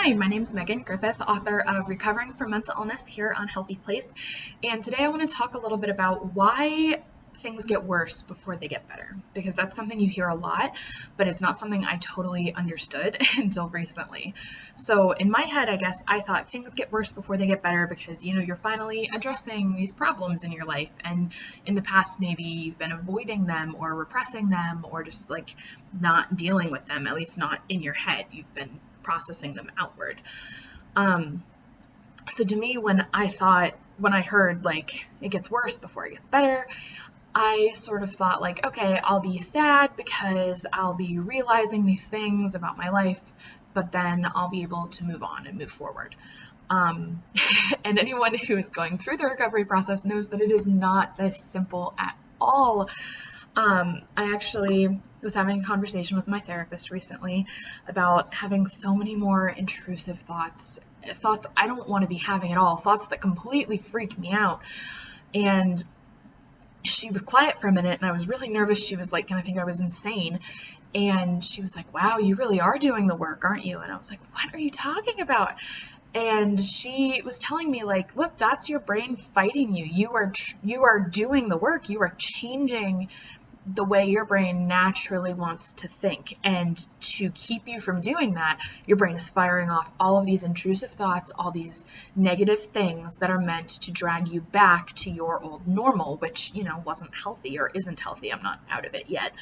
Hi, my name is Megan Griffith, author of Recovering from Mental Illness here on HealthyPlace, and today I want to talk a little bit about why things get worse before they get better, because that's something you hear a lot, but it's not something I totally understood until recently. So in my head, I guess I thought things get worse before they get better because, you're finally addressing these problems in your life, and in the past maybe you've been avoiding them or repressing them or just like not dealing with them, at least not in your head. You've been processing them outward. So to me, when I heard like it gets worse before it gets better, I sort of thought like, okay, I'll be sad because I'll be realizing these things about my life, but then I'll be able to move on and move forward. And anyone who is going through the recovery process knows that it is not this simple at all. I actually was having a conversation with my therapist recently about having so many more intrusive thoughts I don't want to be having at all, thoughts that completely freak me out. And she was quiet for a minute, and I was really nervous. She was like, gonna think I was insane. And she was like, wow, you really are doing the work, aren't you? And I was like, what are you talking about? And she was telling me like, look, that's your brain fighting you. You are doing the work. You are changing the way your brain naturally wants to think. And to keep you from doing that, your brain is firing off all of these intrusive thoughts, all these negative things that are meant to drag you back to your old normal, which, wasn't healthy or isn't healthy. I'm not out of it yet.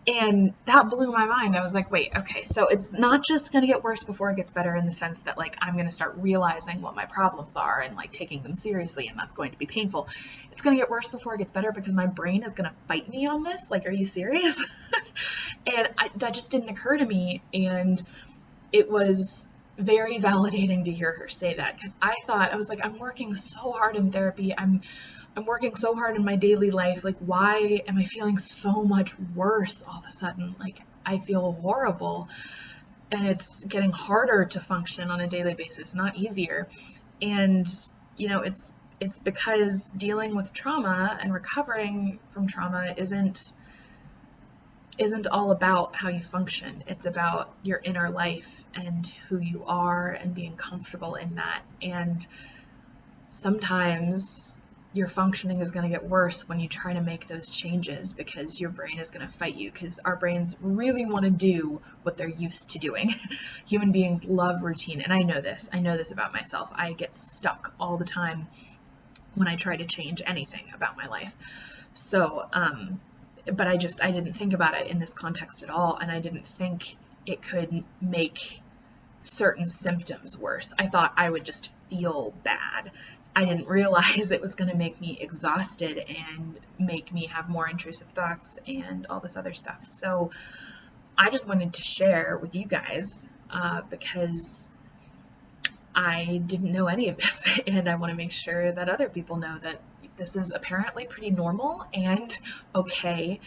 And that blew my mind. I was like, wait, okay, so it's not just going to get worse before it gets better in the sense that like I'm going to start realizing what my problems are and like taking them seriously, and that's going to be painful. It's going to get worse before it gets better because my brain is going to fight me on this. Like, are you serious? And that just didn't occur to me. And it was very validating to hear her say that, because I was like, I'm working so hard in therapy. I'm working so hard in my daily life. Like, why am I feeling so much worse all of a sudden? Like, I feel horrible, and it's getting harder to function on a daily basis, not easier. And, it's because dealing with trauma and recovering from trauma isn't all about how you function. It's about your inner life and who you are and being comfortable in that. And sometimes your functioning is going to get worse when you try to make those changes, because your brain is going to fight you, because our brains really want to do what they're used to doing. Human beings love routine, and I know this about myself. I get stuck all the time when I try to change anything about my life. So, but I didn't think about it in this context at all, and I didn't think it could make certain symptoms worse. I thought I would just feel bad. I didn't realize it was going to make me exhausted and make me have more intrusive thoughts and all this other stuff. So I just wanted to share with you guys because I didn't know any of this, and I want to make sure that other people know that this is apparently pretty normal and okay,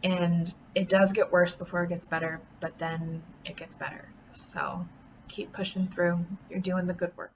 and it does get worse before it gets better, but then it gets better. So keep pushing through. You're doing the good work.